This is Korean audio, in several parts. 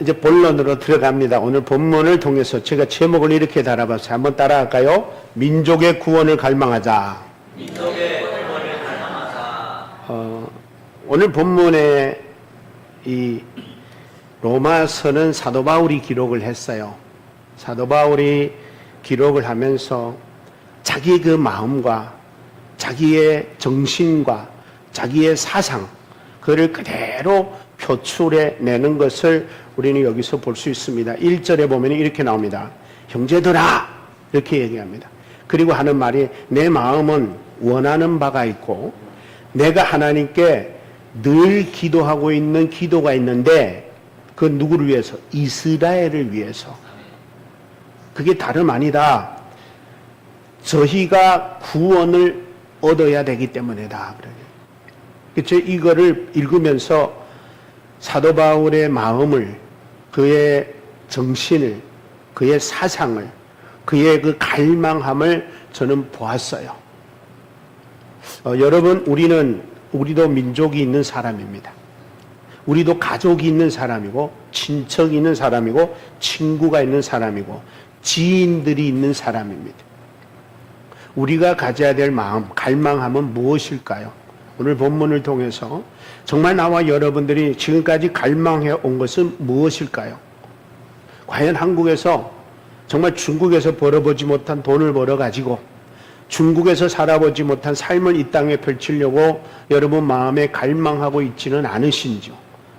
이제 본론으로 들어갑니다. 오늘 본문을 통해서 제가 제목을 이렇게 달아봤어요. 한번 따라할까요? 민족의 구원을 갈망하자. 민족의 구원을 갈망하자. 오늘 본문에 이 로마서는 사도 바울이 기록을 했어요. 사도 바울이 기록을 하면서 자기 그 마음과 자기의 정신과 자기의 사상, 그를 그대로 표출해 내는 것을 우리는 여기서 볼 수 있습니다. 1절에 보면 이렇게 나옵니다. 형제들아, 이렇게 얘기합니다. 그리고 하는 말이, 내 마음은 원하는 바가 있고 내가 하나님께 늘 기도하고 있는 기도가 있는데, 그 누구를 위해서? 이스라엘을 위해서. 그게 다름 아니다. 저희가 구원을 얻어야 되기 때문이다. 그렇죠? 이거를 읽으면서 사도 바울의 마음을, 그의 정신을, 그의 사상을, 그의 그 갈망함을 저는 보았어요. 여러분, 우리도 민족이 있는 사람입니다. 우리도 가족이 있는 사람이고, 친척이 있는 사람이고, 친구가 있는 사람이고, 지인들이 있는 사람입니다. 우리가 가져야 될 마음, 갈망함은 무엇일까요? 오늘 본문을 통해서 정말 나와 여러분들이 지금까지 갈망해 온 것은 무엇일까요? 과연 한국에서 정말 중국에서 벌어보지 못한 돈을 벌어가지고 중국에서 살아보지 못한 삶을 이 땅에 펼치려고 여러분 마음에 갈망하고 있지는 않으신지요?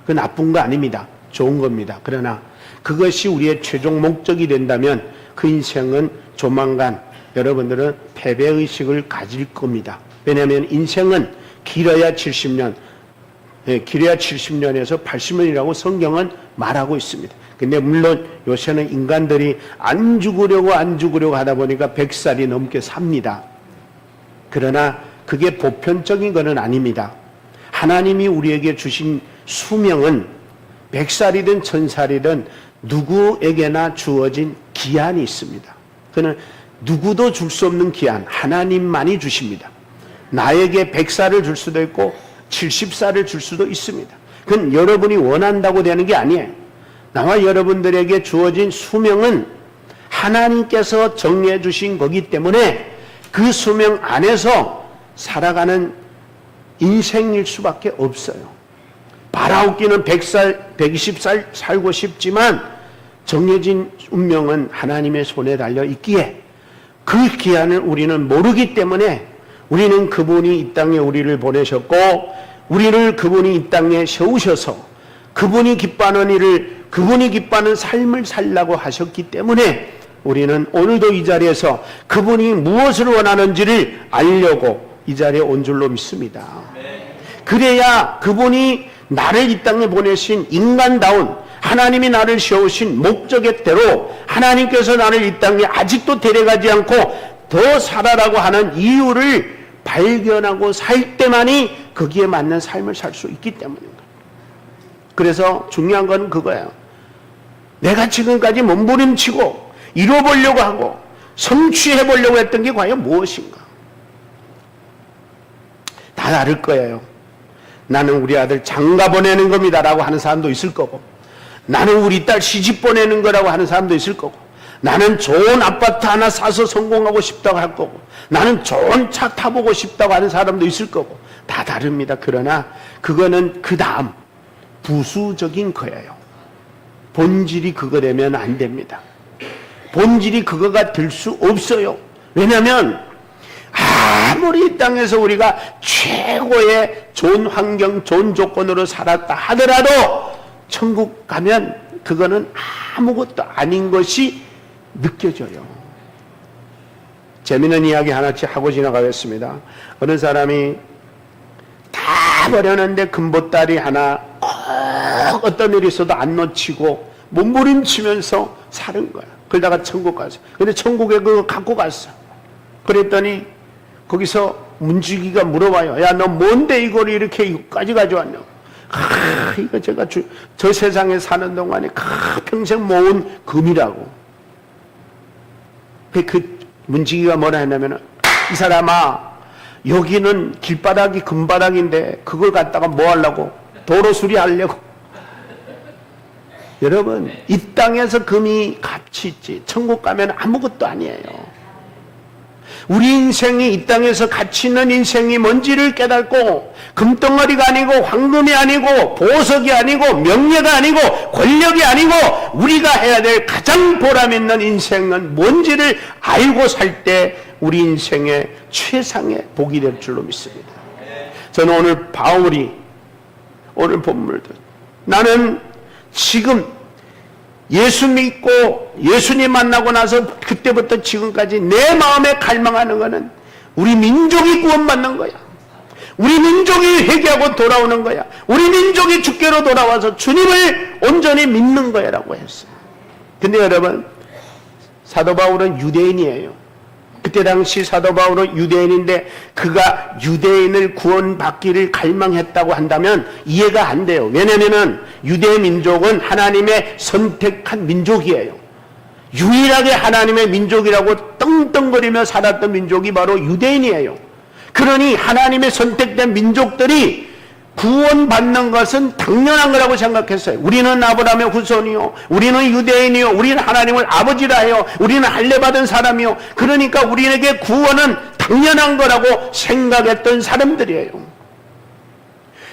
그 나쁜 거 아닙니다. 좋은 겁니다. 그러나 그것이 우리의 최종 목적이 된다면 그 인생은 조만간 여러분들은 패배의식을 가질 겁니다. 왜냐하면 인생은 길어야 70년, 길어야 70년에서 80년이라고 성경은 말하고 있습니다. 근데 물론 요새는 인간들이 안 죽으려고 하다 보니까 100살이 넘게 삽니다. 그러나 그게 보편적인 것은 아닙니다. 하나님이 우리에게 주신 수명은 100살이든 1000살이든 누구에게나 주어진 기한이 있습니다. 그는 누구도 줄 수 없는 기한, 하나님만이 주십니다. 나에게 100살을 줄 수도 있고 70살을 줄 수도 있습니다. 그건 여러분이 원한다고 되는 게 아니에요. 나와 여러분들에게 주어진 수명은 하나님께서 정해 주신 거기 때문에 그 수명 안에서 살아가는 인생일 수밖에 없어요. 바라옵기는 100살, 120살 살고 싶지만 정해진 운명은 하나님의 손에 달려 있기에 그 기한을 우리는 모르기 때문에 우리는 그분이 이 땅에 우리를 보내셨고 우리를 그분이 이 땅에 세우셔서 그분이 기뻐하는 일을, 그분이 기뻐하는 삶을 살라고 하셨기 때문에 우리는 오늘도 이 자리에서 그분이 무엇을 원하는지를 알려고 이 자리에 온 줄로 믿습니다. 그래야 그분이 나를 이 땅에 보내신 인간다운, 하나님이 나를 세우신 목적의 대로 하나님께서 나를 이 땅에 아직도 데려가지 않고 더 살아라고 하는 이유를 발견하고 살 때만이 거기에 맞는 삶을 살 수 있기 때문입니다. 그래서 중요한 건 그거예요. 내가 지금까지 몸부림치고 이뤄보려고 하고 성취해보려고 했던 게 과연 무엇인가? 다 다를 거예요. 나는 우리 아들 장가 보내는 겁니다 라고 하는 사람도 있을 거고, 나는 우리 딸 시집 보내는 거라고 하는 사람도 있을 거고, 나는 좋은 아파트 하나 사서 성공하고 싶다고 할 거고, 나는 좋은 차 타보고 싶다고 하는 사람도 있을 거고, 다 다릅니다. 그러나 그거는 그 다음 부수적인 거예요. 본질이 그거 되면 안 됩니다. 본질이 그거가 될 수 없어요. 왜냐하면 아무리 이 땅에서 우리가 최고의 좋은 환경, 좋은 조건으로 살았다 하더라도 천국 가면 그거는 아무것도 아닌 것이 느껴져요. 재미있는 이야기 하나씩 하고 지나가겠습니다. 어느 사람이 다 버렸는데 금보따리 하나 꼭 어떤 일이 있어도 안 놓치고 몸부림치면서 사는 거야. 그러다가 천국 갔어. 근데 천국에 그거 갖고 갔어. 그랬더니 거기서 문지기가 물어봐요. 야, 너 뭔데 이걸 이렇게 이거까지 가져왔냐? 이거 제가 저 세상에 사는 동안에 평생 모은 금이라고. 그 문지기가 뭐라 했냐면, 이 사람아, 여기는 길바닥이 금바닥인데 그걸 갖다가 뭐 하려고? 도로 수리하려고. 여러분, 이 땅에서 금이 값이 있지 천국 가면 아무것도 아니에요. 우리 인생이 이 땅에서 가치 있는 인생이 뭔지를 깨닫고 금덩어리가 아니고 황금이 아니고 보석이 아니고 명예가 아니고 권력이 아니고 우리가 해야 될 가장 보람 있는 인생은 뭔지를 알고 살 때 우리 인생의 최상의 복이 될 줄로 믿습니다. 저는 오늘 바울이 오늘 본문도 나는 지금 예수 믿고 예수님 만나고 나서 그때부터 지금까지 내 마음에 갈망하는 것은 우리 민족이 구원받는 거야. 우리 민족이 회개하고 돌아오는 거야. 우리 민족이 주께로 돌아와서 주님을 온전히 믿는 거야 라고 했어요. 근데 여러분, 사도 바울은 유대인이에요. 그때 당시 사도 바울은 유대인인데 그가 유대인을 구원받기를 갈망했다고 한다면 이해가 안 돼요. 왜냐하면 유대 민족은 하나님의 선택한 민족이에요. 유일하게 하나님의 민족이라고 떵떵거리며 살았던 민족이 바로 유대인이에요. 그러니 하나님의 선택된 민족들이 구원받는 것은 당연한 거라고 생각했어요. 우리는 아브라함의 후손이요, 우리는 유대인이요, 우리는 하나님을 아버지라 해요, 우리는 할례받은 사람이요, 그러니까 우리에게 구원은 당연한 거라고 생각했던 사람들이에요.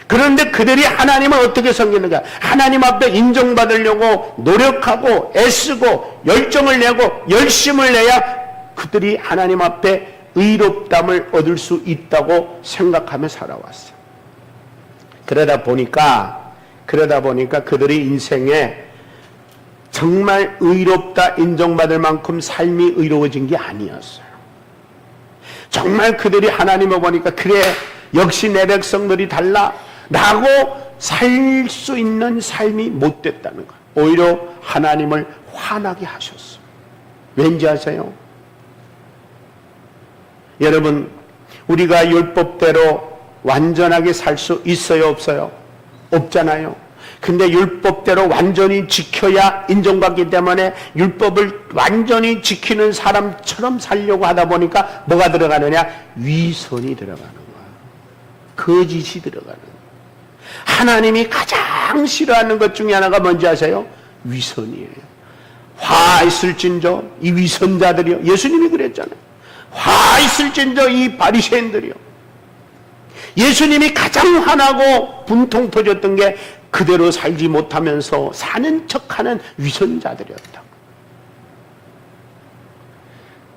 그런데 그들이 하나님을 어떻게 섬기는가? 하나님 앞에 인정받으려고 노력하고 애쓰고 열정을 내고 열심을 내야 그들이 하나님 앞에 의롭담을 얻을 수 있다고 생각하며 살아왔어요. 그러다 보니까 그들의 인생에 정말 의롭다 인정받을 만큼 삶이 의로워진 게 아니었어요. 정말 그들이 하나님을 보니까 그래 역시 내 백성들이 달라 라고 살 수 있는 삶이 못 됐다는 거예요. 오히려 하나님을 화나게 하셨어요. 왠지 아세요? 여러분, 우리가 율법대로 완전하게 살 수 있어요, 없어요? 없잖아요. 근데 율법대로 완전히 지켜야 인정받기 때문에 율법을 완전히 지키는 사람처럼 살려고 하다 보니까 뭐가 들어가느냐? 위선이 들어가는 거야. 거짓이 들어가는 거야. 하나님이 가장 싫어하는 것 중에 하나가 뭔지 아세요? 위선이에요. 화 있을진저 이 위선자들이요. 예수님이 그랬잖아요. 화 있을진저 이 바리새인들이요. 예수님이 가장 화나고 분통 터졌던 게 그대로 살지 못하면서 사는 척하는 위선자들이었다.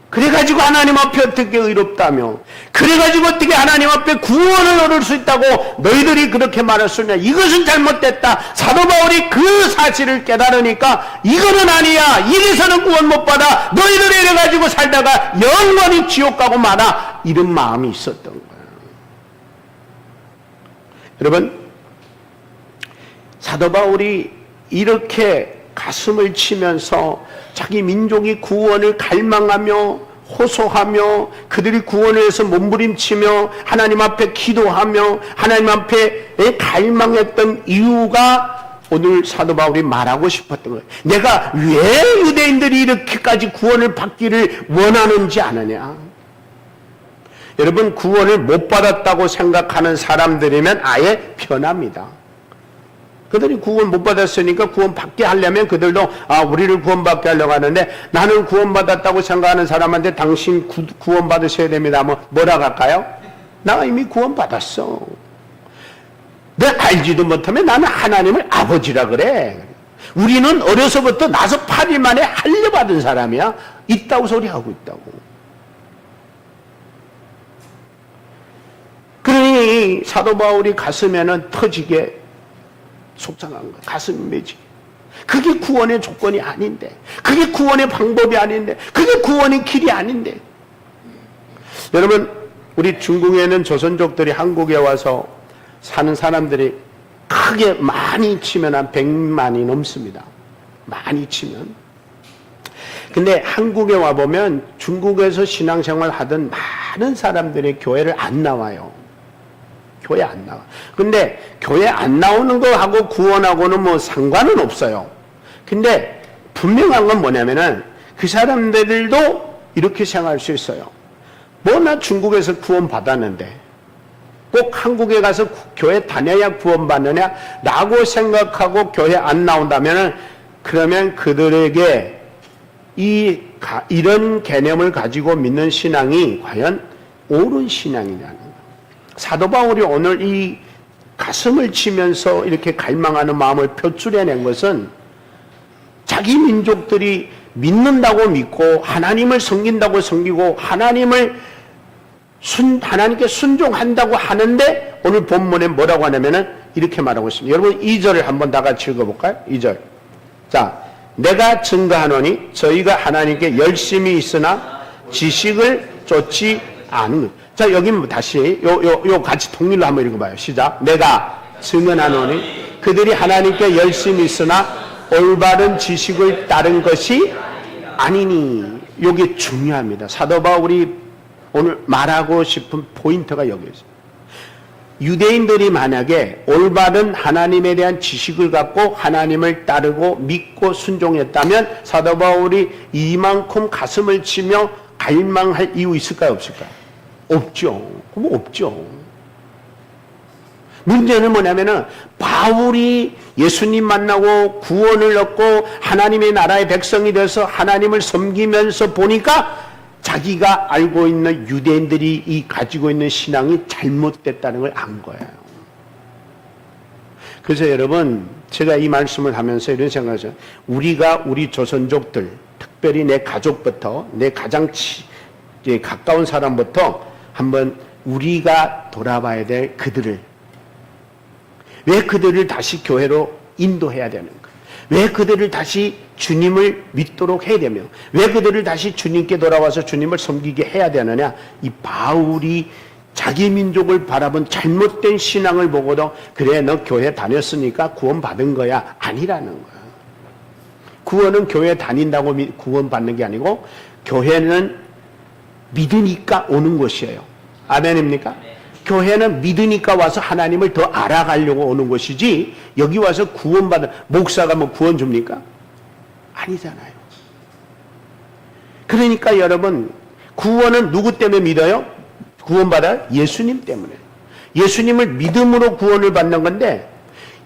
그래가지고 하나님 앞에 어떻게 의롭다며, 그래가지고 어떻게 하나님 앞에 구원을 얻을 수 있다고 너희들이 그렇게 말할 수 있냐. 이것은 잘못됐다. 사도 바울이 그 사실을 깨달으니까 이거는 아니야. 이래서는 구원 못 받아. 너희들이 이래가지고 살다가 영원히 지옥 가고 말아. 이런 마음이 있었던 거예요. 여러분, 사도 바울이 이렇게 가슴을 치면서 자기 민족이 구원을 갈망하며 호소하며 그들이 구원을 위해서 몸부림치며 하나님 앞에 기도하며 하나님 앞에 갈망했던 이유가 오늘 사도 바울이 말하고 싶었던 거예요. 내가 왜 유대인들이 이렇게까지 구원을 받기를 원하는지 아느냐. 여러분, 구원을 못 받았다고 생각하는 사람들이면 아예 편합니다. 그들이 구원 못 받았으니까 구원 받게 하려면 그들도 우리를 구원 받게 하려고 하는데, 나는 구원 받았다고 생각하는 사람한테 당신 구원 받으셔야 됩니다. 뭐라고 할까요? 나 이미 구원 받았어. 내가 알지도 못하면 나는 하나님을 아버지라 그래. 우리는 어려서부터 나서 8일 만에 할례 받은 사람이야. 있다고 소리하고 있다고. 그러니 사도 바울이 가슴에는 터지게 속상한 거야. 가슴이 매지. 그게 구원의 조건이 아닌데, 그게 구원의 방법이 아닌데, 그게 구원의 길이 아닌데. 여러분, 우리 중국에는 조선족들이 한국에 와서 사는 사람들이 크게 많이 치면 한 100만이 넘습니다. 많이 치면. 근데 한국에 와보면 중국에서 신앙생활 하던 많은 사람들이 교회를 안 나와요. 교회 안 나와. 근데 교회 안 나오는 거하고 구원하고는 뭐 상관은 없어요. 근데 분명한 건 뭐냐면은 그 사람들도 이렇게 생각할 수 있어요. 뭐 나 중국에서 구원 받았는데 꼭 한국에 가서 교회 다녀야 구원 받느냐 라고 생각하고 교회 안 나온다면은 그러면 그들에게 이런 개념을 가지고 믿는 신앙이 과연 옳은 신앙이냐는 거예요. 사도 바울이 오늘 이 가슴을 치면서 이렇게 갈망하는 마음을 표출해낸 것은 자기 민족들이 믿는다고 믿고 하나님을 섬긴다고 섬기고 하나님께 순종한다고 하는데 오늘 본문에 뭐라고 하냐면은 이렇게 말하고 있습니다. 여러분 2절을 한번 다 같이 읽어볼까요? 2절. 자, 내가 증거하노니 저희가 하나님께 열심히 있으나 지식을 쫓지 않는. 자, 여기 다시 요 같이 통일로 한번 읽어봐요. 시작. 내가 증언하노니 그들이 하나님께 열심히 있으나 올바른 지식을 따른 것이 아니니. 이게 중요합니다. 사도 바울이 오늘 말하고 싶은 포인트가 여기 있어요. 유대인들이 만약에 올바른 하나님에 대한 지식을 갖고 하나님을 따르고 믿고 순종했다면 사도 바울이 이만큼 가슴을 치며 갈망할 이유 있을까요? 없을까요? 없죠. 그럼 없죠. 문제는 뭐냐면은 바울이 예수님 만나고 구원을 얻고 하나님의 나라의 백성이 돼서 하나님을 섬기면서 보니까 자기가 알고 있는 유대인들이 가지고 있는 신앙이 잘못됐다는 걸 안 거예요. 그래서 여러분, 제가 이 말씀을 하면서 이런 생각을 해요. 우리가 우리 조선족들, 특별히 내 가족부터, 내 가장 가까운 사람부터 한번 우리가 돌아봐야 될 그들을, 왜 그들을 다시 교회로 인도해야 되는가? 왜 그들을 다시 주님을 믿도록 해야 되며 왜 그들을 다시 주님께 돌아와서 주님을 섬기게 해야 되느냐? 이 바울이 자기 민족을 바라본 잘못된 신앙을 보고도 그래 너 교회 다녔으니까 구원 받은 거야 아니라는 거야. 구원은 교회 다닌다고 구원 받는 게 아니고 교회는 믿으니까 오는 것이에요. 아멘입니까? 교회는 믿으니까 와서 하나님을 더 알아가려고 오는 것이지 여기 와서 구원받은 목사가 뭐 구원 줍니까? 아니잖아요. 그러니까 여러분 구원은 누구 때문에 믿어요? 구원받아요? 예수님 때문에. 예수님을 믿음으로 구원을 받는 건데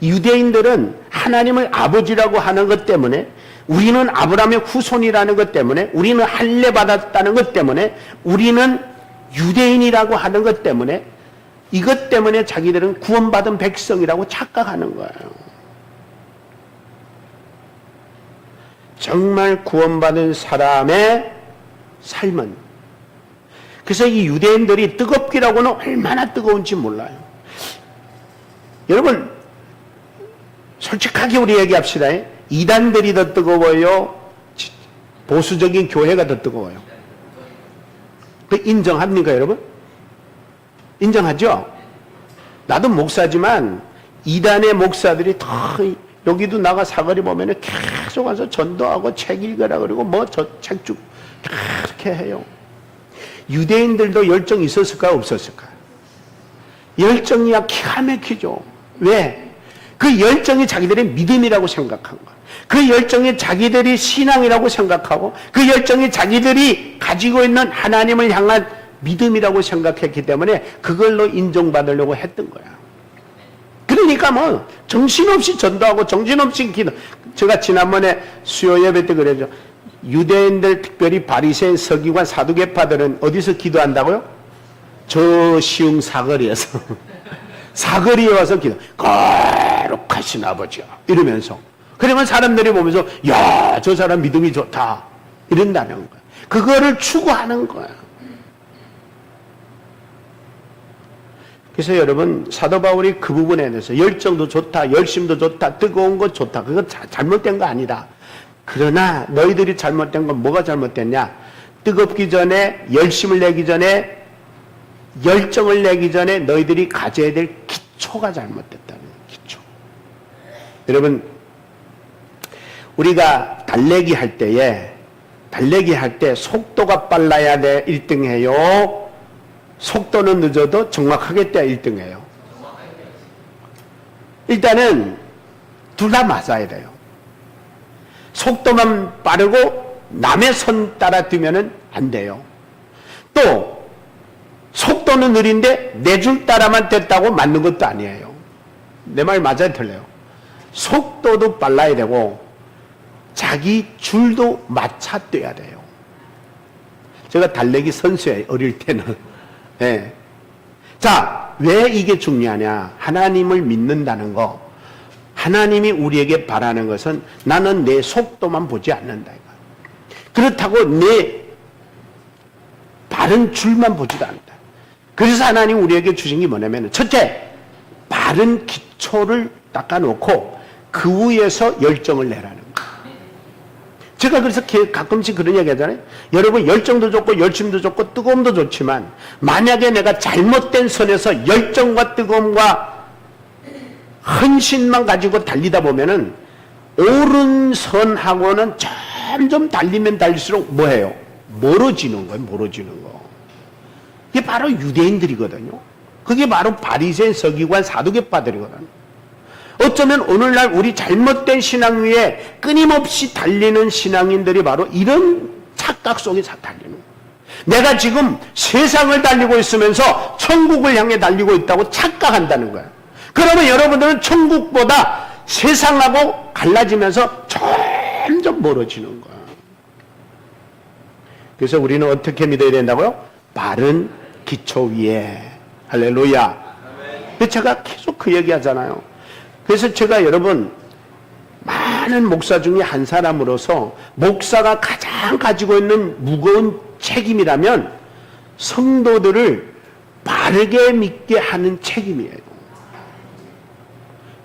유대인들은 하나님을 아버지라고 하는 것 때문에 우리는 아브라함의 후손이라는 것 때문에 우리는 할례 받았다는 것 때문에 우리는 유대인이라고 하는 것 때문에 이것 때문에 자기들은 구원받은 백성이라고 착각하는 거예요. 정말 구원받은 사람의 삶은 그래서 이 유대인들이 뜨겁기라고는 얼마나 뜨거운지 몰라요. 여러분 솔직하게 우리 얘기합시다. 이단들이 더 뜨거워요? 보수적인 교회가 더 뜨거워요? 그 인정합니까 여러분? 인정하죠? 나도 목사지만 이단의 목사들이 다 여기도 나가 사거리 보면은 계속 와서 전도하고 책 읽으라 그러고 뭐 저 책 쭉 그렇게 해요. 유대인들도 열정이 있었을까요? 없었을까요? 열정이야 기가 막히죠. 왜? 그 열정이 자기들의 믿음이라고 생각한 거야. 그 열정이 자기들이 신앙이라고 생각하고 그 열정이 자기들이 가지고 있는 하나님을 향한 믿음이라고 생각했기 때문에 그걸로 인정받으려고 했던 거야. 그러니까 뭐 정신없이 전도하고 정신없이 기도. 제가 지난번에 수요 예배 때 그랬죠. 유대인들 특별히 바리새인 서기관 사두개파들은 어디서 기도한다고요? 저 시흥 사거리에서 사거리에 와서 기도. 거룩하신 아버지야 이러면서 그러면 사람들이 보면서 야, 저 사람 믿음이 좋다 이런다는 거야. 그거를 추구하는 거야. 그래서 여러분 사도 바울이 그 부분에 대해서 열정도 좋다, 열심도 좋다, 뜨거운 거 좋다. 그거 잘못된 거 아니다. 그러나 너희들이 잘못된 건 뭐가 잘못됐냐? 뜨겁기 전에 열심을 내기 전에 열정을 내기 전에 너희들이 가져야 될 기초가 잘못됐다는 거예요. 기초. 여러분 우리가 달리기 할 때 속도가 빨라야 돼 1등해요. 속도는 늦어도 정확하게 떼야 1등해요. 일단은 둘 다 맞아야 돼요. 속도만 빠르고 남의 선 따라 뛰면은 안 돼요. 또 속도는 느린데 내 줄 따라만 됐다고 맞는 것도 아니에요. 내 말 맞아요, 틀려요? 속도도 빨라야 되고 자기 줄도 맞춰 떼야 돼요. 제가 달래기 선수예요, 어릴 때는. 네. 자, 왜 이게 중요하냐? 하나님을 믿는다는 거. 하나님이 우리에게 바라는 것은 나는 내 속도만 보지 않는다. 그렇다고 내 바른 줄만 보지도 않는다. 그래서 하나님 우리에게 주신 게 뭐냐면, 첫째, 바른 기초를 닦아놓고 그 위에서 열정을 내라는 거예요. 제가 그래서 가끔씩 그런 얘기 하잖아요. 여러분, 열정도 좋고 열심도 좋고 뜨거움도 좋지만 만약에 내가 잘못된 선에서 열정과 뜨거움과 헌신만 가지고 달리다 보면은 옳은 선하고는 점점 달리면 달릴수록 뭐예요? 멀어지는 거예요. 멀어지는 거. 이게 바로 유대인들이거든요. 그게 바로 바리새인, 서기관, 사두개파들이거든요. 어쩌면 오늘날 우리 잘못된 신앙 위에 끊임없이 달리는 신앙인들이 바로 이런 착각 속에서 달리는 거예요. 내가 지금 세상을 달리고 있으면서 천국을 향해 달리고 있다고 착각한다는 거예요. 그러면 여러분들은 천국보다 세상하고 갈라지면서 점점 멀어지는 거예요. 그래서 우리는 어떻게 믿어야 된다고요? 바른 기초 위에. 할렐루야. 그래서 제가 계속 그 얘기 하잖아요. 그래서 제가 여러분, 많은 목사 중에 한 사람으로서 목사가 가장 가지고 있는 무거운 책임이라면 성도들을 바르게 믿게 하는 책임이에요.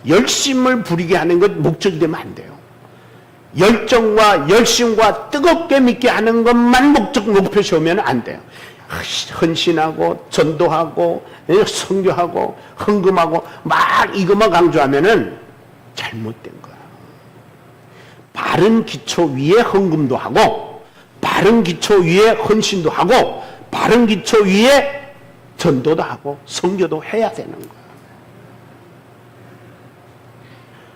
열심을 부리게 하는 것 목적이 되면 안 돼요. 열정과 열심과 뜨겁게 믿게 하는 것만 목표 세우면 안 돼요. 헌신하고 전도하고 선교하고 헌금하고 막 이것만 강조하면은 잘못된 거야. 바른 기초 위에 헌금도 하고 바른 기초 위에 헌신도 하고 바른 기초 위에 전도도 하고 선교도 해야 되는 거야.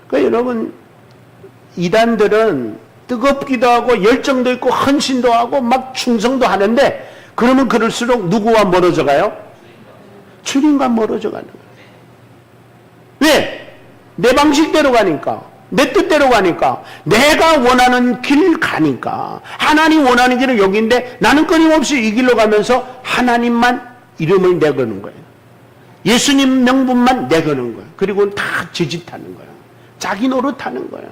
그러니까 여러분, 이단들은 뜨겁기도 하고 열정도 있고 헌신도 하고 막 충성도 하는데 그러면 그럴수록 누구와 멀어져 가요? 주님과 멀어져 가는 거예요. 왜? 내 방식대로 가니까, 내 뜻대로 가니까, 내가 원하는 길 가니까, 하나님 원하는 길은 여기인데 나는 끊임없이 이 길로 가면서 하나님만 이름을 내거는 거예요. 예수님 명분만 내거는 거예요. 그리고 다 지짓하는 거예요. 자기 노릇하는 거예요.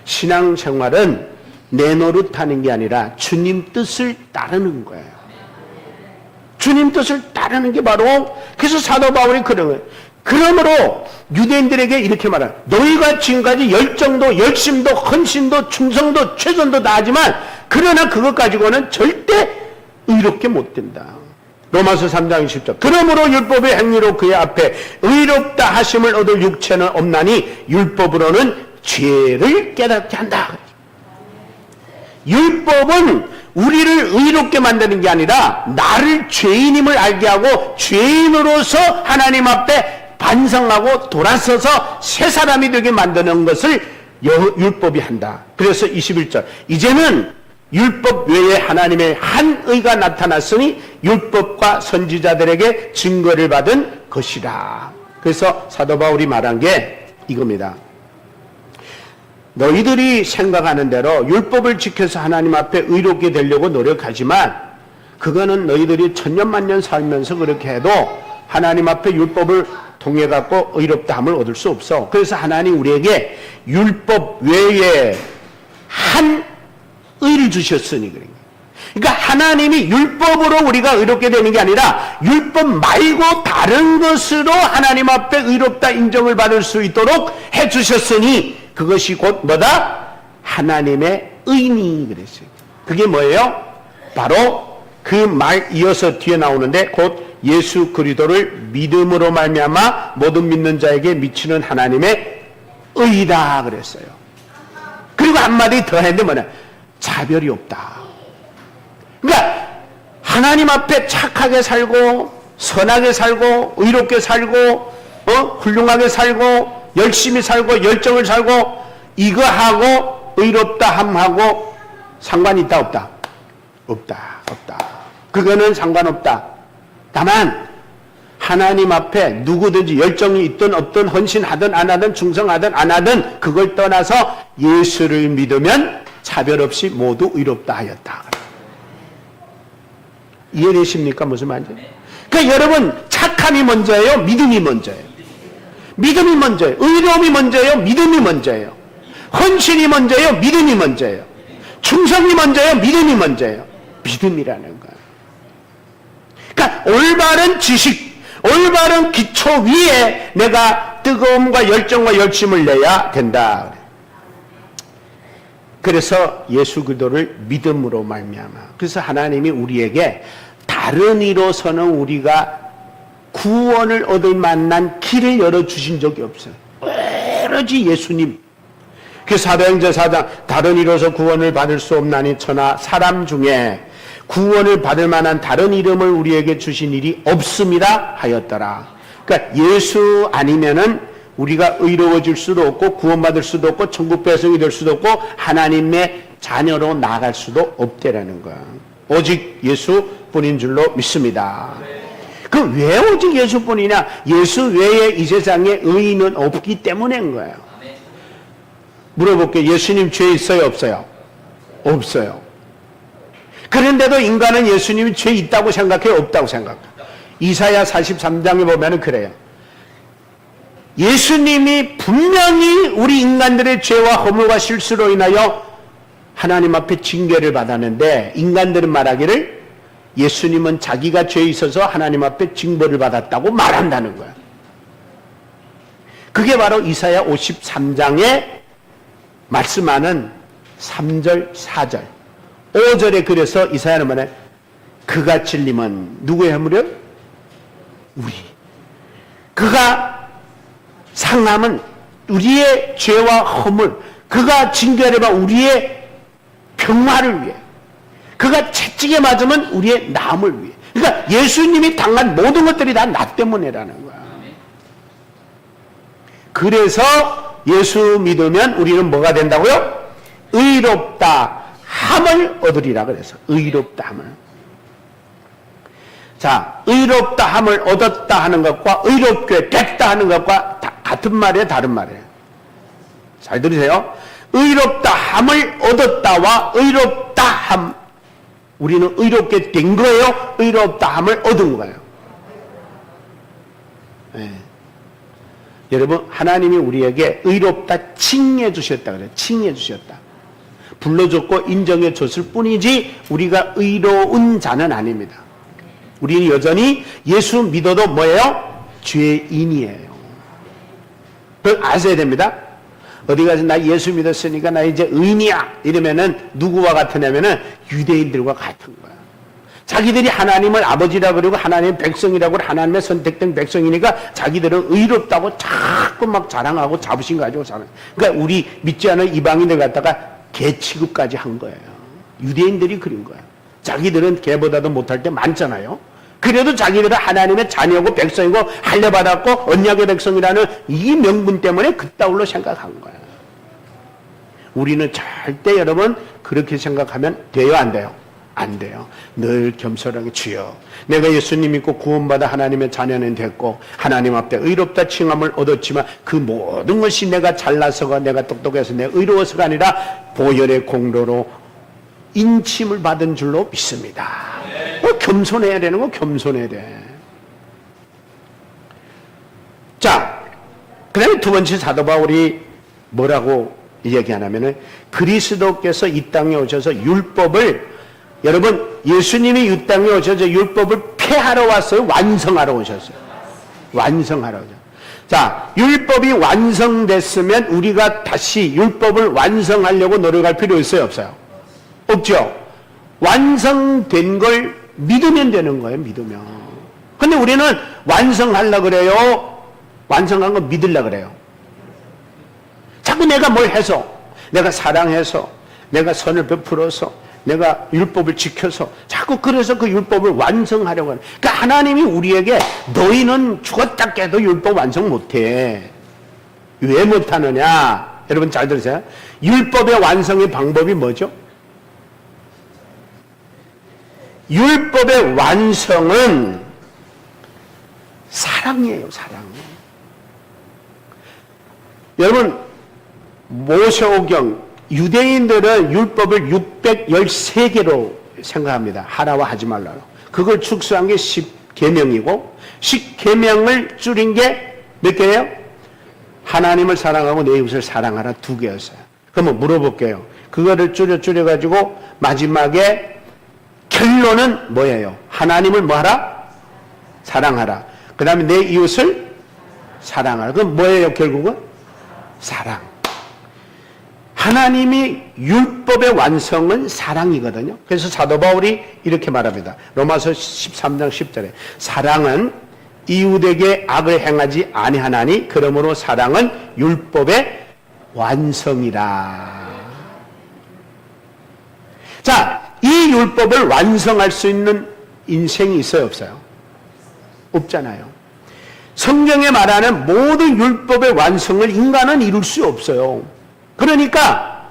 신앙생활은 내 노릇하는 게 아니라 주님 뜻을 따르는 거예요. 주님 뜻을 따르는 게 바로, 그래서 사도 바울이 그런 거예요. 그러므로 유대인들에게 이렇게 말해요. 너희가 지금까지 열정도 열심도 헌신도 충성도 최선도 다하지만 그러나 그것 가지고는 절대 의롭게 못 된다. 로마서 3장 10절. 그러므로 율법의 행위로 그의 앞에 의롭다 하심을 얻을 육체는 없나니 율법으로는 죄를 깨닫게 한다. 율법은 우리를 의롭게 만드는 게 아니라 나를 죄인임을 알게 하고 죄인으로서 하나님 앞에 반성하고 돌아서서 새 사람이 되게 만드는 것을 율법이 한다. 그래서 21절. 이제는 율법 외에 하나님의 한 의가 나타났으니 율법과 선지자들에게 증거를 받은 것이라. 그래서 사도 바울이 말한 게 이겁니다. 너희들이 생각하는 대로 율법을 지켜서 하나님 앞에 의롭게 되려고 노력하지만 그거는 너희들이 천년만년 살면서 그렇게 해도 하나님 앞에 율법을 통해 갖고 의롭다함을 얻을 수 없어. 그래서 하나님 우리에게 율법 외에 한 의를 주셨으니 그런 거예요. 그러니까 하나님이 율법으로 우리가 의롭게 되는 게 아니라 율법 말고 다른 것으로 하나님 앞에 의롭다 인정을 받을 수 있도록 해주셨으니 그것이 곧 뭐다? 하나님의 의니 그랬어요. 그게 뭐예요? 바로 그 말 이어서 뒤에 나오는데 곧 예수 그리스도를 믿음으로 말미암아 모든 믿는 자에게 미치는 하나님의 의다 그랬어요. 그리고 한마디 더 했는데 뭐냐? 차별이 없다. 그러니까 하나님 앞에 착하게 살고 선하게 살고 의롭게 살고 훌륭하게 살고 열심히 살고 열정을 살고 이거하고 의롭다함하고 상관이 있다 없다? 없다. 없다. 그거는 상관없다. 다만 하나님 앞에 누구든지 열정이 있든 없든 헌신하든 안 하든 충성하든 안 하든 그걸 떠나서 예수를 믿으면 차별 없이 모두 의롭다 하였다. 이해되십니까? 무슨 말인지? 그러니까 여러분, 착함이 먼저예요? 믿음이 먼저예요? 믿음이 먼저예요? 의로움이 먼저예요? 믿음이 먼저예요? 헌신이 먼저예요? 믿음이 먼저예요? 충성이 먼저예요? 믿음이 먼저예요? 믿음이라는 거예요. 그러니까 올바른 지식, 올바른 기초 위에 내가 뜨거움과 열정과 열심을 내야 된다. 그래서 예수 그리스도를 믿음으로 말미암아. 그래서 하나님이 우리에게 다른 이로서는 우리가 구원을 얻을 만한 길을 열어주신 적이 없어요. 오로지 예수님. 그 사도행전 4장 다른 이로서 구원을 받을 수 없나니 천하 사람 중에 구원을 받을 만한 다른 이름을 우리에게 주신 일이 없습니다 하였더라. 그러니까 예수 아니면은 우리가 의로워질 수도 없고 구원받을 수도 없고 천국 배송이 될 수도 없고 하나님의 자녀로 나아갈 수도 없대라는 거야. 오직 예수뿐인 줄로 믿습니다. 그 왜 오직 예수뿐이냐? 예수 외에 이 세상에 의인은 없기 때문인 거예요. 물어볼게요. 예수님 죄 있어요? 없어요? 없어요. 그런데도 인간은 예수님이 죄 있다고 생각해요? 없다고 생각해요? 이사야 43장에 보면 그래요. 예수님이 분명히 우리 인간들의 죄와 허물과 실수로 인하여 하나님 앞에 징계를 받았는데 인간들은 말하기를 예수님은 자기가 죄 있어서 하나님 앞에 징벌을 받았다고 말한다는 거야. 그게 바로 이사야 53장에 말씀하는 3절, 4절, 5절에 그래서 이사야는 말해 그가 찔림은 누구의 허물이요? 우리. 그가 상함은 우리의 죄와 허물, 그가 징계를 받아 우리의 평화를 위해, 그가 채찍에 맞으면 우리의 나음을 위해. 그러니까 예수님이 당한 모든 것들이 다 나 때문이라는 거야. 그래서 예수 믿으면 우리는 뭐가 된다고요? 의롭다 함을 얻으리라 그래서 의롭다 함을. 자, 의롭다 함을 얻었다 하는 것과 의롭게 됐다 하는 것과 같은 말이에요, 다른 말이에요? 잘 들으세요. 의롭다 함을 얻었다와 의롭다 함, 우리는 의롭게 된 거예요? 의롭다 함을 얻은 거예요? 네. 여러분, 하나님이 우리에게 의롭다 칭해 주셨다 그래요. 칭해 주셨다. 불러줬고 인정해 줬을 뿐이지 우리가 의로운 자는 아닙니다. 우리는 여전히 예수 믿어도 뭐예요? 죄인이에요. 그걸 아셔야 됩니다. 어디 가서 나 예수 믿었으니까 나 이제 의인이야 이러면은 누구와 같으냐면은 유대인들과 같은 거야. 자기들이 하나님을 아버지라 그러고 하나님의 백성이라고 하나님의 선택된 백성이니까 자기들은 의롭다고 자꾸 막 자랑하고 자부심 가지고 사는. 그러니까 우리 믿지 않은 이방인들 갖다가 개 취급까지 한 거예요. 유대인들이 그린 거예요. 자기들은 개보다도 못할 때 많잖아요. 그래도 자기들은 하나님의 자녀고 백성이고 할례받았고 언약의 백성이라는 이 명분 때문에 그따울로 생각한 거예요. 우리는 절대 여러분 그렇게 생각하면 돼요, 안 돼요? 안 돼요. 늘 겸손하게 주여 내가 예수님 믿고 구원받아 하나님의 자녀는 됐고 하나님 앞에 의롭다 칭함을 얻었지만 그 모든 것이 내가 잘나서가 내가 똑똑해서 내가 의로워서가 아니라 보혈의 공로로 인침을 받은 줄로 믿습니다. 겸손해야 되는 거 겸손해야 돼. 자, 그 다음에 두 번째 사도 바울이 뭐라고 얘기하냐면은 그리스도께서 이 땅에 오셔서 율법을, 여러분 예수님이 이 땅에 오셔서 율법을 폐하러 왔어요? 완성하러 오셨어요? 완성하러 오셨어요. 자, 율법이 완성됐으면 우리가 다시 율법을 완성하려고 노력할 필요 있어요? 없어요? 없죠? 완성된 걸 믿으면 되는 거예요, 믿으면. 근데 우리는 완성하려고 그래요? 완성한 거 믿으려고 그래요? 자꾸 내가 뭘 해서, 내가 사랑해서, 내가 선을 베풀어서, 내가 율법을 지켜서, 자꾸 그래서 그 율법을 완성하려고 하는. 그러니까 하나님이 우리에게 너희는 죽었다 깨도 율법 완성 못해. 왜 못하느냐? 여러분 잘 들으세요. 율법의 완성의 방법이 뭐죠? 율법의 완성은 사랑이에요, 사랑. 여러분, 모세오경, 유대인들은 율법을 613개로 생각합니다. 하나와 하지 말라고. 그걸 축소한 게 10계명이고 10계명을 줄인 게 몇 개예요? 하나님을 사랑하고 내 이웃을 사랑하라 2개였어요. 그러면 물어볼게요. 그거를 줄여가지고 마지막에 결론은 뭐예요? 하나님을 뭐하라? 사랑하라. 그 다음에 내 이웃을 사랑하라. 그럼 뭐예요, 결국은? 사랑. 하나님이 율법의 완성은 사랑이거든요. 그래서 사도 바울이 이렇게 말합니다. 로마서 13장 10절에 사랑은 이웃에게 악을 행하지 아니하나니 그러므로 사랑은 율법의 완성이라. 자, 이 율법을 완성할 수 있는 인생이 있어요, 없어요? 없잖아요. 성경에 말하는 모든 율법의 완성을 인간은 이룰 수 없어요. 그러니까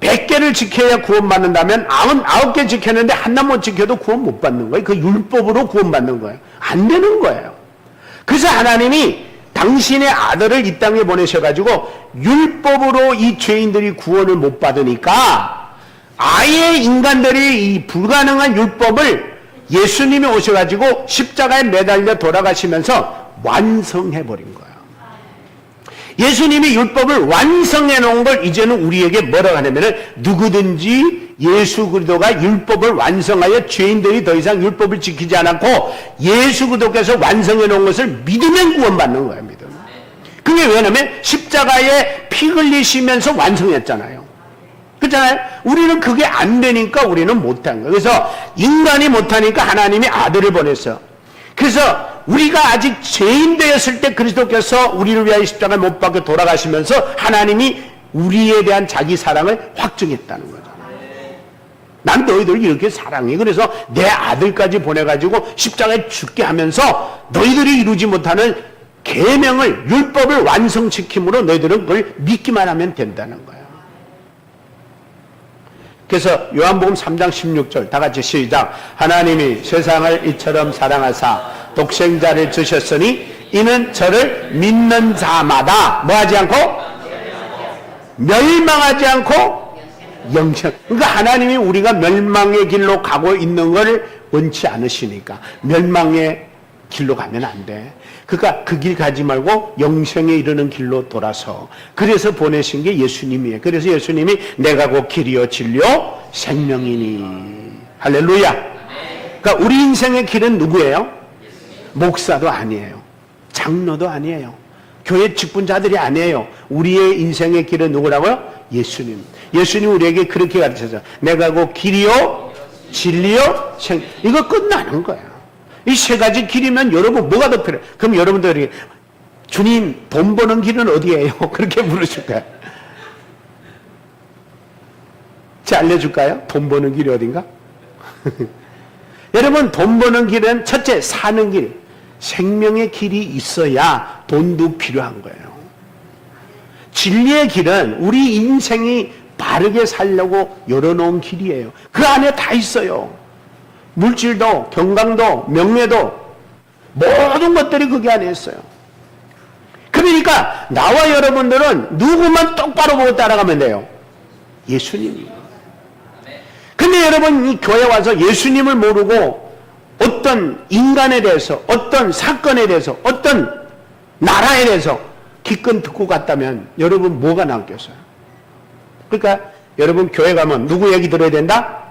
100개를 지켜야 구원받는다면 99개 지켰는데 하나 못 지켜도 구원 못 받는 거예요. 그 율법으로 구원받는 거예요. 안 되는 거예요. 그래서 하나님이 당신의 아들을 이 땅에 보내셔가지고 율법으로 이 죄인들이 구원을 못 받으니까 아예 인간들이 이 불가능한 율법을 예수님이 오셔가지고 십자가에 매달려 돌아가시면서 완성해버린 거예요. 예수님이 율법을 완성해 놓은 걸 이제는 우리에게 뭐라고 하냐면은 누구든지 예수 그리스도가 율법을 완성하여 죄인들이 더 이상 율법을 지키지 않았고 예수 그리스도께서 완성해 놓은 것을 믿으면 구원받는 거예요. 믿으면. 그게 왜냐면 십자가에 피 흘리시면서 완성했잖아요. 그렇잖아요. 우리는 그게 안 되니까 우리는 못한 거예요. 그래서 인간이 못하니까 하나님이 아들을 보냈어요. 그래서 우리가 아직 죄인 되었을 때 그리스도께서 우리를 위하여 십자가에 못 박혀 돌아가시면서 하나님이 우리에 대한 자기 사랑을 확증했다는 거죠. 난 너희들을 이렇게 사랑해. 그래서 내 아들까지 보내가지고 십자가에 죽게 하면서 너희들이 이루지 못하는 계명을 율법을 완성시킴으로 너희들은 그걸 믿기만 하면 된다는 거예요. 그래서 요한복음 3장 16절 다 같이 시작. 하나님이 세상을 이처럼 사랑하사 독생자를 주셨으니 이는 저를 믿는 자마다 뭐하지 않고 멸망하지 않고 영생. 그러니까 하나님이 우리가 멸망의 길로 가고 있는 걸 원치 않으시니까 멸망의 길로 가면 안 돼. 그러니까 그 길 가지 말고 영생에 이르는 길로 돌아서 그래서 보내신 게 예수님이에요. 그래서 예수님이 내가 곧 길이요 진리요 생명이니. 할렐루야. 그러니까 우리 인생의 길은 누구예요? 목사도 아니에요. 장로도 아니에요. 교회 직분자들이 아니에요. 우리의 인생의 길은 누구라고요? 예수님. 예수님 우리에게 그렇게 가르쳐서 내가 곧 길이요 진리요 생명. 이거 끝나는 거야. 이 세 가지 길이면 여러분 뭐가 더 필요해요? 그럼 여러분들이 주님 돈 버는 길은 어디예요? 그렇게 물으실 거예요. 제가 알려줄까요? 돈 버는 길이 어딘가? 여러분 돈 버는 길은 첫째 사는 길, 생명의 길이 있어야 돈도 필요한 거예요. 진리의 길은 우리 인생이 바르게 살려고 열어놓은 길이에요. 그 안에 다 있어요. 물질도 건강도 명예도 모든 것들이 거기 안에 있어요. 그러니까 나와 여러분들은 누구만 똑바로 보고 따라가면 돼요? 예수님이. 근데 여러분 이 교회 와서 예수님을 모르고 어떤 인간에 대해서 어떤 사건에 대해서 어떤 나라에 대해서 기껏 듣고 갔다면 여러분 뭐가 남겠어요? 그러니까 여러분 교회 가면 누구 얘기 들어야 된다?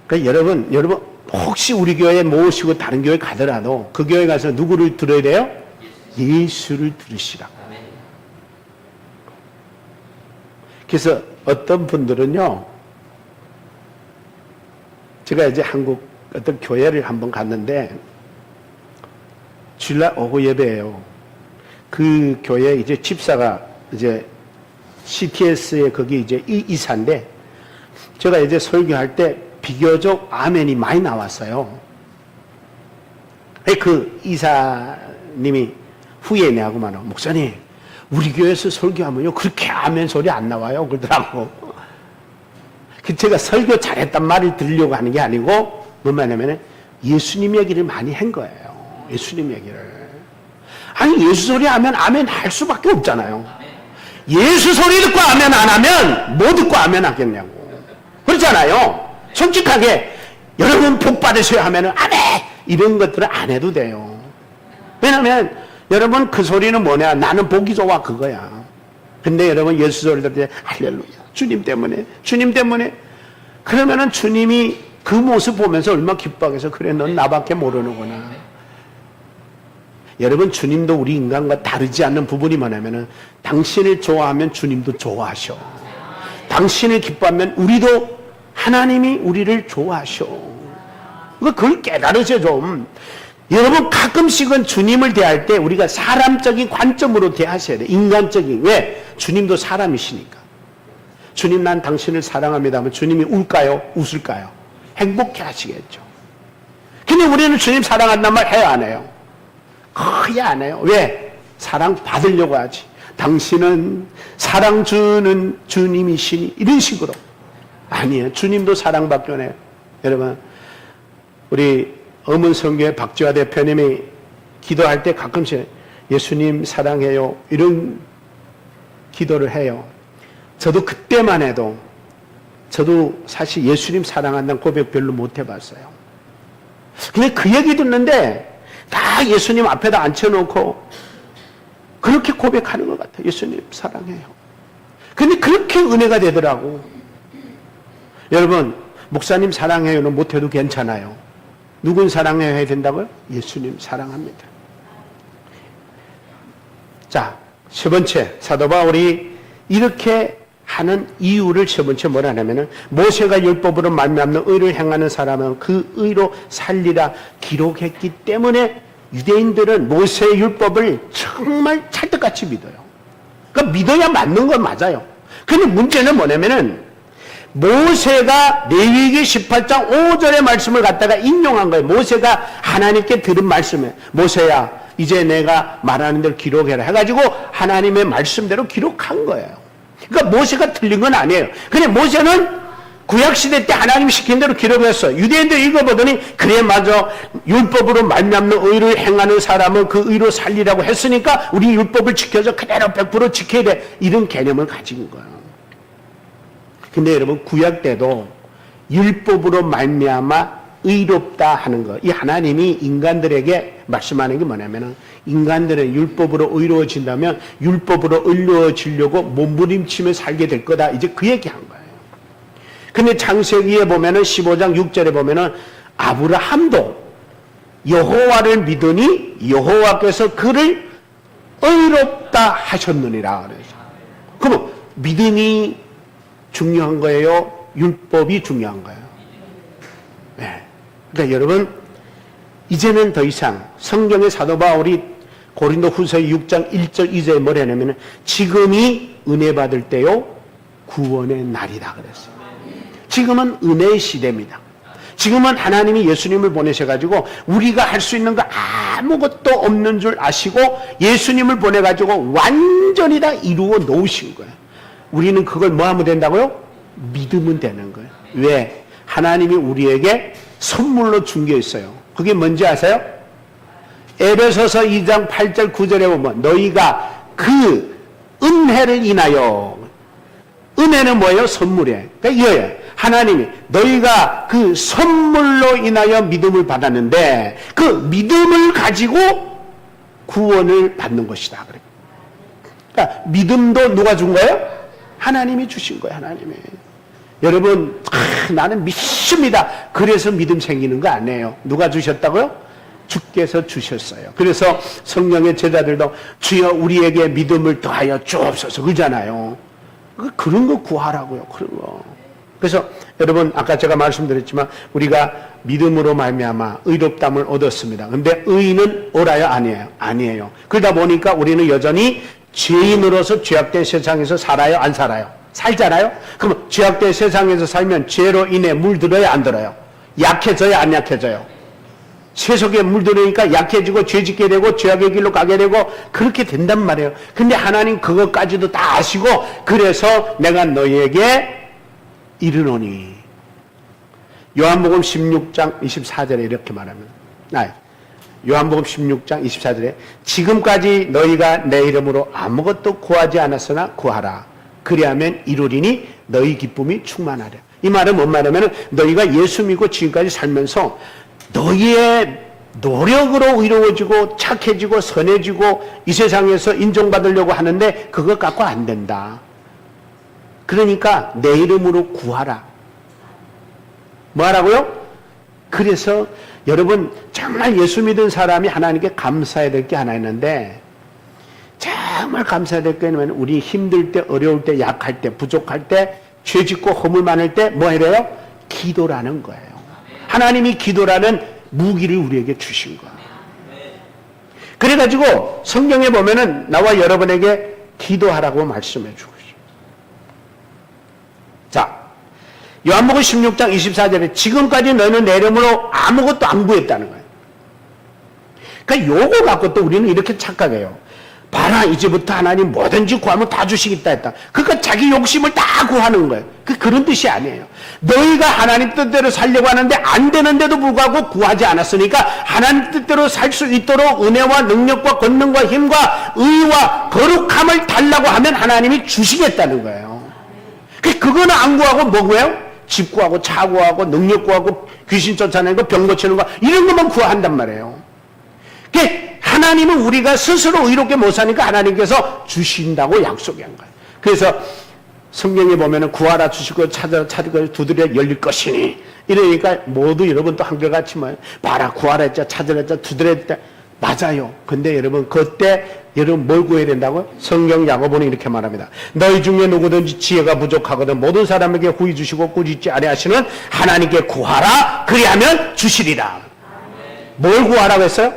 그러니까 여러분 혹시 우리 교회 모시고 다른 교회 가더라도 그 교회 가서 누구를 들어야 돼요? 예수를 들으시라고. 그래서 어떤 분들은요, 제가 이제 한국 어떤 교회를 한번 갔는데 주일날 오후 예배예요. 그 교회 이제 집사가 이제 CTS의 거기 이제 이사인데 제가 이제 설교할 때 비교적 아멘이 많이 나왔어요. 그 이사님이 후에 내하고 말하고 목사님 우리 교회에서 설교하면요 그렇게 아멘 소리 안 나와요 그러더라고. 제가 설교 잘했단 말을 들으려고 하는 게 아니고 뭐냐면 예수님 얘기를 많이 한 거예요. 예수님 얘기를. 아니 예수 소리 하면 아멘 할 수밖에 없잖아요. 예수 소리 듣고 아멘 안 하면 뭐 듣고 아멘 하겠냐고. 그렇잖아요. 솔직하게 여러분 복 받으세요 하면은 아멘 이런 것들은 안 해도 돼요. 왜냐하면 여러분 그 소리는 뭐냐, 나는 복이 좋아 그거야. 근데 여러분 예수 소리 들을 때 할렐루야 주님 때문에 그러면은 주님이 그 모습 보면서 얼마나 기뻐하겠어. 그래 넌 나밖에 모르는구나. 여러분 주님도 우리 인간과 다르지 않는 부분이 뭐냐면은 당신을 좋아하면 주님도 좋아하셔. 당신을 기뻐하면 우리도 하나님이 우리를 좋아하셔. 그걸 깨달으세요 좀. 여러분 가끔씩은 주님을 대할 때 우리가 사람적인 관점으로 대하셔야 돼. 인간적인. 왜? 주님도 사람이시니까. 주님 난 당신을 사랑합니다 하면 주님이 울까요? 웃을까요? 행복해 하시겠죠. 근데 우리는 주님 사랑한단 말 해요 안 해요? 거의 안 해요. 왜? 사랑 받으려고 하지. 당신은 사랑 주는 주님이시니 이런 식으로. 아니에요. 주님도 사랑받기 원해요. 여러분 우리 어문성교회 박지화 대표님이 기도할 때 가끔씩 예수님 사랑해요 이런 기도를 해요. 저도 그때만 해도 저도 사실 예수님 사랑한다는 고백 별로 못 해봤어요. 근데 그 얘기 듣는데 다 예수님 앞에다 앉혀놓고 그렇게 고백하는 것 같아요. 예수님 사랑해요. 근데 그렇게 은혜가 되더라고. 여러분 목사님 사랑해요는 못해도 괜찮아요. 누군 사랑해야 된다고요? 예수님 사랑합니다. 자, 세 번째 사도 바울이 이렇게 하는 이유를 세 번째 뭐라 하냐면은 모세가 율법으로 말미암는 의를 행하는 사람은 그 의로 살리라 기록했기 때문에 유대인들은 모세의 율법을 정말 찰떡같이 믿어요. 그러니까 믿어야 맞는 건 맞아요. 근데 문제는 뭐냐면은 모세가 레위기 18장 5절의 말씀을 갖다가 인용한 거예요. 모세가 하나님께 들은 말씀에 모세야 이제 내가 말하는 대로 기록해라 해가지고 하나님의 말씀대로 기록한 거예요. 그러니까 모세가 틀린 건 아니에요. 근데 모세는 구약시대 때 하나님이 시킨 대로 기록했어요. 유대인들 읽어보더니 그래 맞아 율법으로 말미암는 의를 행하는 사람은 그 의로 살리라고 했으니까 우리 율법을 지켜서 그대로 100% 지켜야 돼. 이런 개념을 가진 거예요. 근데 여러분 구약 때도 율법으로 말미암아 의롭다 하는 거, 이 하나님이 인간들에게 말씀하는 게 뭐냐면은 인간들은 율법으로 의로워진다면 율법으로 의로워지려고 몸부림치며 살게 될 거다. 이제 그 얘기한 거예요. 근데 창세기에 보면은 15장 6절에 보면은 아브라함도 여호와를 믿으니 여호와께서 그를 의롭다 하셨느니라 그래서. 그럼 믿음이 중요한 거예요? 율법이 중요한 거예요? 네. 그러니까 여러분 이제는 더 이상 성경의 사도 바울이 고린도 후서 6장 1절 2절에 뭐라 하냐면 지금이 은혜 받을 때요 구원의 날이다 그랬어요. 지금은 은혜의 시대입니다. 지금은 하나님이 예수님을 보내셔가지고 우리가 할 수 있는 거 아무것도 없는 줄 아시고 예수님을 보내가지고 완전히 다 이루어 놓으신 거예요. 우리는 그걸 뭐 하면 된다고요? 믿으면 되는 거예요. 왜? 하나님이 우리에게 선물로 준 게 있어요. 그게 뭔지 아세요? 에베소서 2장 8절 9절에 보면 너희가 그 은혜를 인하여, 은혜는 뭐예요? 선물이에요. 그러니까 이거예요. 하나님이 너희가 그 선물로 인하여 믿음을 받았는데 그 믿음을 가지고 구원을 받는 것이다. 그러니까 믿음도 누가 준 거예요? 하나님이 주신 거예요. 하나님이. 여러분 나는 믿습니다. 그래서 믿음 생기는 거 아니에요. 누가 주셨다고요? 주께서 주셨어요. 그래서 성령의 제자들도 주여 우리에게 믿음을 더하여 주옵소서 그러잖아요. 그런 거 구하라고요. 그런 거. 그래서 여러분 아까 제가 말씀드렸지만 우리가 믿음으로 말미암아 의롭담을 얻었습니다. 그런데 의는 옳아요? 아니에요? 아니에요. 그러다 보니까 우리는 여전히 죄인으로서 죄악된 세상에서 살아요? 안 살아요? 살잖아요? 그럼 죄악된 세상에서 살면 죄로 인해 물들어요? 안 들어요? 약해져요? 안 약해져요? 세속에 물들으니까 약해지고 죄짓게 되고 죄악의 길로 가게 되고 그렇게 된단 말이에요. 근데 하나님 그것까지도 다 아시고 그래서 내가 너희에게 이르노니 요한복음 16장 24절에 이렇게 말합니다. 요한복음 16장 24절에 지금까지 너희가 내 이름으로 아무것도 구하지 않았으나 구하라. 그리하면 이루리니 너희 기쁨이 충만하려. 이 말은 뭔 말이냐면 너희가 예수 믿고 지금까지 살면서 너희의 노력으로 의로워지고 착해지고 선해지고 이 세상에서 인정받으려고 하는데 그것 갖고 안 된다. 그러니까 내 이름으로 구하라. 뭐 하라고요? 그래서 여러분 정말 예수 믿은 사람이 하나님께 감사해야 될 게 하나 있는데 정말 감사해야 될 게 있냐면 우리 힘들 때 어려울 때 약할 때 부족할 때 죄 짓고 허물 많을 때 뭐 해래요? 기도라는 거예요. 하나님이 기도라는 무기를 우리에게 주신 거예요. 그래가지고 성경에 보면은 나와 여러분에게 기도하라고 말씀해 주고 있어요. 자, 요한복음 16장 24절에 지금까지 너희는 내 이름으로 아무것도 안 구했다는 거예요. 그러니까 요거 갖고 또 우리는 이렇게 착각해요. 봐라, 이제부터 하나님 뭐든지 구하면 다 주시겠다 했다. 그러니까 자기 욕심을 다 구하는 거예요. 그런 뜻이 아니에요. 너희가 하나님 뜻대로 살려고 하는데 안 되는데도 불구하고 구하지 않았으니까 하나님 뜻대로 살 수 있도록 은혜와 능력과 권능과 힘과 의와 거룩함을 달라고 하면 하나님이 주시겠다는 거예요. 그거는 안 구하고 뭐 구해요? 집 구하고 차 구하고 능력 구하고 귀신 쫓아내는 거 병 고치는 거 이런 것만 구한단 말이에요. 하나님은 우리가 스스로 의롭게 못 사니까 하나님께서 주신다고 약속한 거예요. 그래서 성경에 보면은 구하라 주시고 찾으라 두드려 열릴 것이니 이러니까 모두 여러분 또 한결같이 뭐 봐라 구하라 했자 찾으라 했자 두드려 했자 맞아요. 근데 여러분 그때 여러분 뭘 구해야 된다고요? 성경 야고보는 이렇게 말합니다. 너희 중에 누구든지 지혜가 부족하거든 모든 사람에게 후히 주시고 꾸짖지 아니하시는 하나님께 구하라 그리하면 주시리라. 뭘 구하라고 했어요?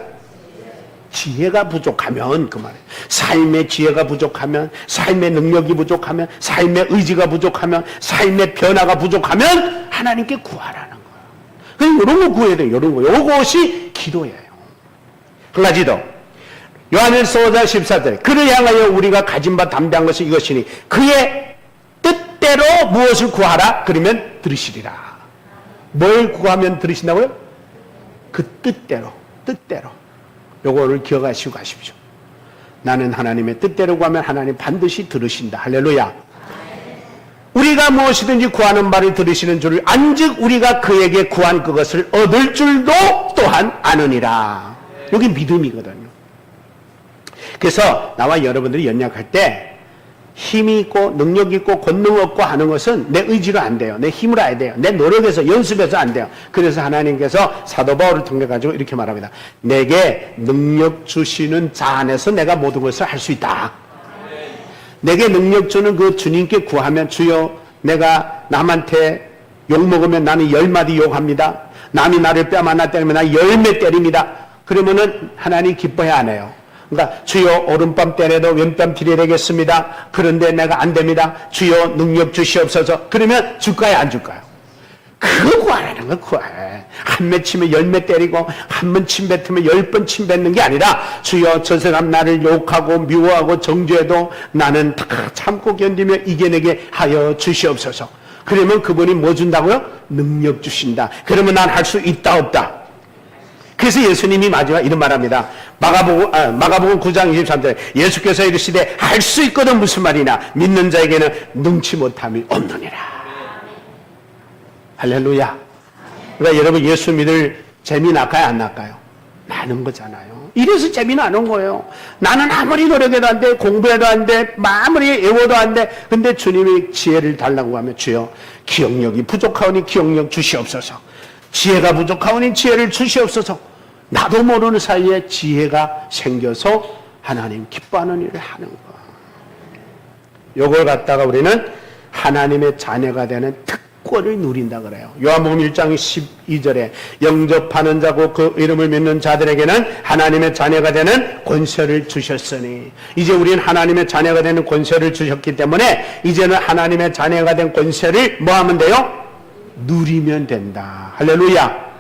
지혜가 부족하면 그 말이에요. 삶의 지혜가 부족하면 삶의 능력이 부족하면 삶의 의지가 부족하면 삶의 변화가 부족하면 하나님께 구하라는 거예요. 그럼 이런 거 구해야 돼요. 이런 거. 이것이 기도예요. 한 가지 더. 요한일서 5장 14절 그를 향하여 우리가 가진 바 담대한 것이 이것이니 그의 뜻대로 무엇을 구하라 그러면 들으시리라. 뭘 구하면 들으신다고요? 그 뜻대로. 요거를 기억하시고 가십시오. 나는 하나님의 뜻대로 구하면 하나님 반드시 들으신다. 할렐루야. 우리가 무엇이든지 구하는 바를 들으시는 줄을 안즉 우리가 그에게 구한 그것을 얻을 줄도 또한 아느니라. 여기 믿음이거든요. 그래서 나와 여러분들이 연약할 때 힘이 있고 능력이 있고 권능 없고 하는 것은 내 의지로 안 돼요. 내 힘으로 해야 돼요. 내 노력에서 연습해서 안 돼요. 그래서 하나님께서 사도 바울을 통해 가지고 이렇게 말합니다. 내게 능력 주시는 자 안에서 내가 모든 것을 할 수 있다. 내게 능력 주는 그 주님께 구하면 주여 내가 남한테 욕먹으면 나는 10마디 욕합니다. 남이 나를 뺨 하나 때리면 나 10매 때립니다. 그러면은 하나님 기뻐해 안 해요. 그러니까 주여 오른뺨 때려도 왼뺨 들여야 되겠습니다. 그런데 내가 안 됩니다. 주여 능력 주시옵소서. 그러면 줄까요 안 줄까요? 그거 구하라는 거 구해. 한 매 치면 10매 때리고 한 번 침 뱉으면 10번 침 뱉는 게 아니라 주여 저 사람 나를 욕하고 미워하고 정죄해도 나는 다 참고 견디며 이겨내게 하여 주시옵소서. 그러면 그분이 뭐 준다고요? 능력 주신다. 그러면 난 할 수 있다 없다? 그래서 예수님이 마지막 이런 말합니다. 마가복음 9장 23절에 예수께서 이르시되 할 수 있거든 무슨 말이냐 믿는 자에게는 능치 못함이 없느니라. 할렐루야. 그러니까 여러분 예수 믿을 재미 날까요 안 날까요? 나는 거잖아요. 이래서 재미 나는 거예요. 나는 아무리 노력해도 안 돼, 공부해도 안 돼, 아무리 애워도 안 돼. 근데 주님이 지혜를 달라고 하면 주여 기억력이 부족하오니 기억력 주시옵소서. 지혜가 부족하오니 지혜를 주시옵소서. 나도 모르는 사이에 지혜가 생겨서 하나님 기뻐하는 일을 하는 거. 요걸 갖다가 우리는 하나님의 자녀가 되는 특권을 누린다 그래요. 요한복음 1장 12절에 영접하는 자고 그 이름을 믿는 자들에게는 하나님의 자녀가 되는 권세를 주셨으니 이제 우리는 하나님의 자녀가 되는 권세를 주셨기 때문에 이제는 하나님의 자녀가 된 권세를 뭐 하면 돼요? 누리면 된다. 할렐루야.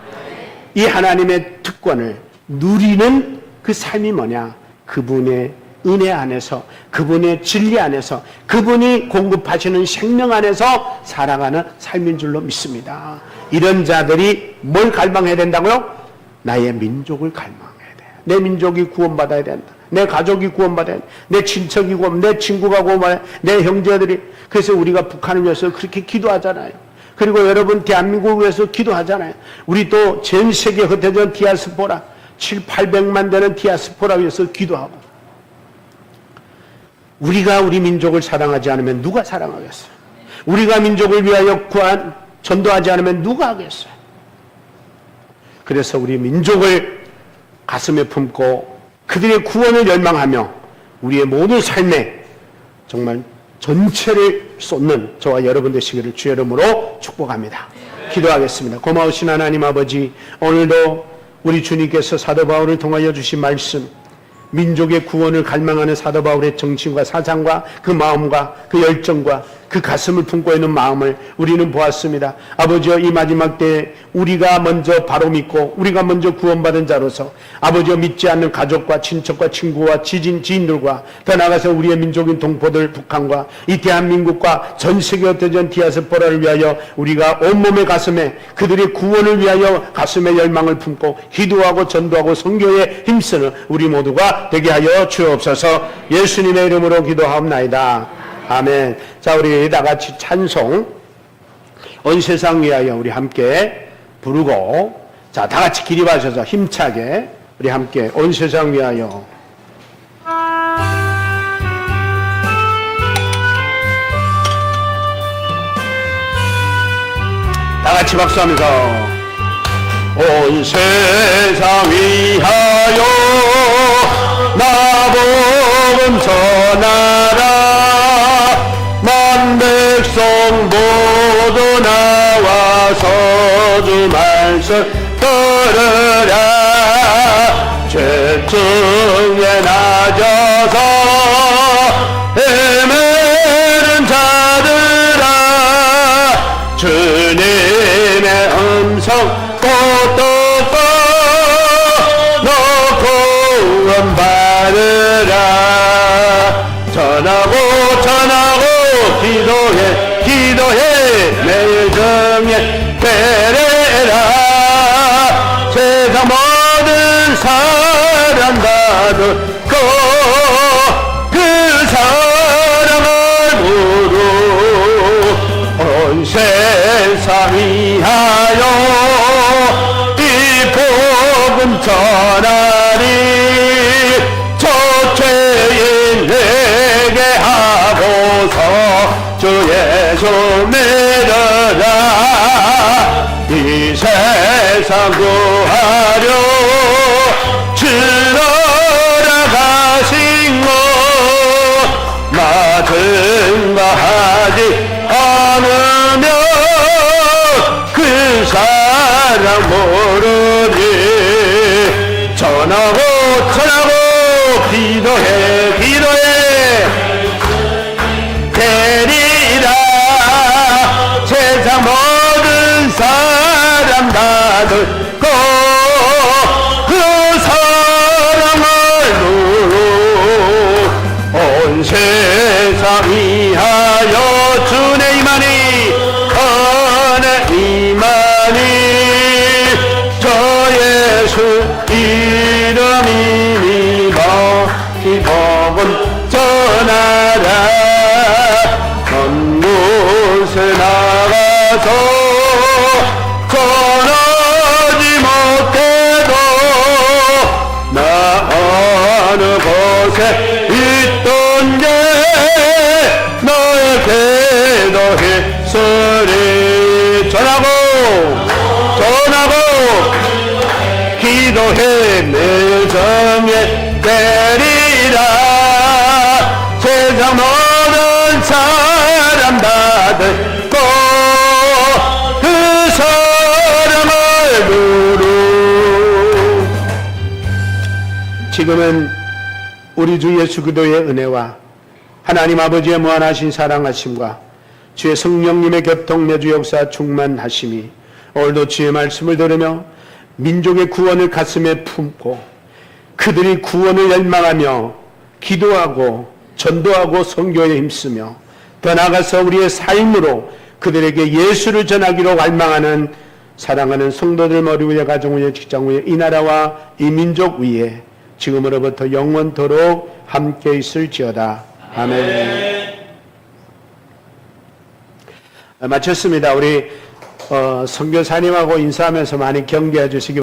이 하나님의 특권을 누리는 그 삶이 뭐냐? 그분의 은혜 안에서, 그분의 진리 안에서, 그분이 공급하시는 생명 안에서 살아가는 삶인 줄로 믿습니다. 이런 자들이 뭘 갈망해야 된다고요? 나의 민족을 갈망해야 돼. 내 민족이 구원받아야 된다. 내 가족이 구원받아야 된다. 내 친척이 내 친구가 구원받아야 된다. 내 형제들이. 그래서 우리가 북한을 위해서 그렇게 기도하잖아요. 그리고 여러분 대한민국을 위해서 기도하잖아요. 우리 또 전 세계 흩어진 디아스포라 700~800만 되는 디아스포라 위해서 기도하고. 우리가 우리 민족을 사랑하지 않으면 누가 사랑하겠어요? 우리가 민족을 위하여 전도하지 않으면 누가 하겠어요? 그래서 우리 민족을 가슴에 품고 그들의 구원을 열망하며 우리의 모든 삶에 정말 전체를 쏟는 저와 여러분 되시기를 주의 이름으로 축복합니다. 기도하겠습니다. 고마우신 하나님 아버지, 오늘도 우리 주님께서 사도 바울을 통하여 주신 말씀, 민족의 구원을 갈망하는 사도 바울의 정신과 사상과 그 마음과 그 열정과 그 가슴을 품고 있는 마음을 우리는 보았습니다. 아버지여, 이 마지막 때에 우리가 먼저 바로 믿고 우리가 먼저 구원받은 자로서 아버지여, 믿지 않는 가족과 친척과 친구와 지인들과 더 나아가서 우리의 민족인 동포들, 북한과 이 대한민국과 전 세계 흩어진 디아스포라를 위하여 우리가 온몸의 가슴에 그들의 구원을 위하여 가슴에 열망을 품고 기도하고 전도하고 선교에 힘쓰는 우리 모두가 되게 하여 주옵소서. 예수님의 이름으로 기도하옵나이다. 아멘. 자, 우리 다 같이 찬송 온 세상 위하여 우리 함께 부르고, 자, 다 같이 기립하셔서 힘차게 우리 함께 온 세상 위하여. 다 같이 박수하면서 온 세상 위하여 나복음 전하라. 백성 모두 나와서 주 말씀 들으라. 죄중에 낮아서 헤매는 자들아, 주님의 음성 꼭 놓고 구원받으라. 전하고 기도해 매일 정에 베레라. 세상 모든 사람 다 듣고 그 사랑을 부르. 온 세상 위하여 이 복음 전하리. 저 죄인 내게 하고서 주 예수 믿어라. 이 세상 구하려 주로 나가신 것 맞은 거 하지 않으면 그 사랑 모르니. 전하고 기도해 되리라. 세상 모든 사람 다 듣고 그 사랑을 누르. 온 세상 위하여 주의 임하니 은혜 임하니. 저 예수 이름이 믿어 이 복음 전하라. 먼 곳에 나가서 전하지 못해도 나 어느 곳에 있던데 너의 기도했으리. 전하고 기도해 매일 정에 되리라. 세상 모든 사람 다 듣고 그 사랑을 부르. 지금은 우리 주 예수 그리스도의 은혜와 하나님 아버지의 무한하신 사랑하심과 주의 성령님의 교통 내주 역사 충만하심이 오늘도 주의 말씀을 들으며 민족의 구원을 가슴에 품고 그들이 구원을 열망하며 기도하고 전도하고 선교에 힘쓰며 더 나아가서 우리의 삶으로 그들에게 예수를 전하기로 갈망하는 사랑하는 성도들 머리 위에 가정 위에 직장 위에 이 나라와 이 민족 위에 지금으로부터 영원토록 함께 있을지어다. 아멘. 마쳤습니다. 우리 선교사님하고 인사하면서 많이 경계해 주시기